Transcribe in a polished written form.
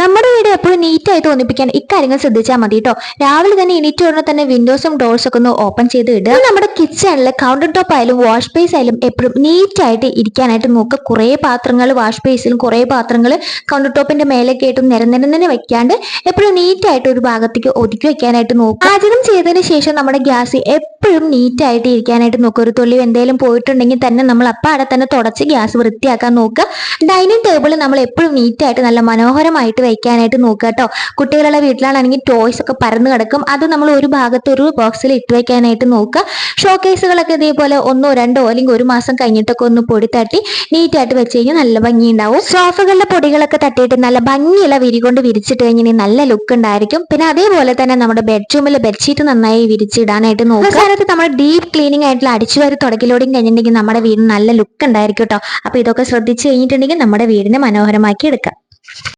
നമ്മുടെ വീട് എപ്പോഴും നീറ്റായി തോന്നിപ്പിക്കാൻ ഇക്കാര്യങ്ങൾ ശ്രദ്ധിച്ചാൽ മതി കേട്ടോ. രാവിലെ തന്നെ എണീറ്റ് ഉടനെ തന്നെ വിൻഡോസും ഡോർസും ഒക്കെ ഒന്ന് ഓപ്പൺ ചെയ്ത് ഇടുക. നമ്മുടെ കിച്ചണില് കൗണ്ടർ ടോപ്പ് ആയാലും വാഷ് ബേസ് ആയാലും എപ്പോഴും നീറ്റായിട്ട് ഇരിക്കാനായിട്ട് നോക്കുക. കുറേ പാത്രങ്ങൾ വാഷ് ബേസിലും കുറേ പാത്രങ്ങൾ കൗണ്ടർ ടോപ്പിന്റെ മേലേക്ക് ആയിട്ട് നിരനിരന്നെ വെക്കാണ്ട് എപ്പോഴും നീറ്റായിട്ട് ഒരു ഭാഗത്തേക്ക് ഒതുക്കി വെക്കാനായിട്ട് നോക്കുക. പാചകം ചെയ്തതിന് ശേഷം നമ്മുടെ ഗ്യാസ് എപ്പോഴും നീറ്റായിട്ട് ഇരിക്കാനായിട്ട് നോക്കുക. ഒരു തുള്ളി എന്തെങ്കിലും പോയിട്ടുണ്ടെങ്കിൽ തന്നെ നമ്മൾ അപ്പാടെ തന്നെ തുടച്ച് ഗ്യാസ് വൃത്തിയാക്കാൻ നോക്കുക. ഡൈനിങ് ടേബിൾ നമ്മൾ എപ്പോഴും നീറ്റായിട്ട് നല്ല മനോഹരമായിട്ട് വെക്കാനായിട്ട് നോക്കുക കേട്ടോ. കുട്ടികളുടെ വീട്ടിലാണെങ്കിൽ ടോയ്സ് ഒക്കെ പരന്നു കിടക്കും. അത് നമ്മൾ ഒരു ഭാഗത്ത് ഒരു ബോക്സിൽ ഇട്ട് വെക്കാനായിട്ട് നോക്കുക. ഷോക്കേസുകളൊക്കെ ഇതേപോലെ 1 2 അല്ലെങ്കിൽ 1 മാസം കഴിഞ്ഞിട്ടൊക്കെ ഒന്ന് പൊടി തട്ടി നീറ്റായിട്ട് വെച്ച് കഴിഞ്ഞാൽ നല്ല ഭംഗി ഉണ്ടാവും. സോഫകളുടെ പൊടികളൊക്കെ തട്ടിയിട്ട് നല്ല ഭംഗിയുള്ള വിരി കൊണ്ട് വിരിച്ചിട്ട് കഴിഞ്ഞാൽ നല്ല ലുക്ക് ഉണ്ടായിരിക്കും. പിന്നെ അതേപോലെ തന്നെ നമ്മുടെ ബെഡ്റൂമിൽ ബെഡ്ഷീറ്റ് നന്നായി വിരിച്ചിടാനായിട്ട് നോക്കുക. കാലത്ത് നമ്മൾ ഡീപ്പ് ക്ലീനിങ് ആയിട്ടുള്ള അടിച്ചുവാരി തുടക്കലോടെയും കഴിഞ്ഞിട്ടുണ്ടെങ്കിൽ നമ്മുടെ വീടിന് നല്ല ലുക്ക് ഉണ്ടായിരിക്കും കേട്ടോ. അപ്പൊ ഇതൊക്കെ ശ്രദ്ധിച്ചു കഴിഞ്ഞിട്ടുണ്ടെങ്കിൽ നമ്മുടെ വീടിനെ മനോഹരമാക്കി എടുക്കാം.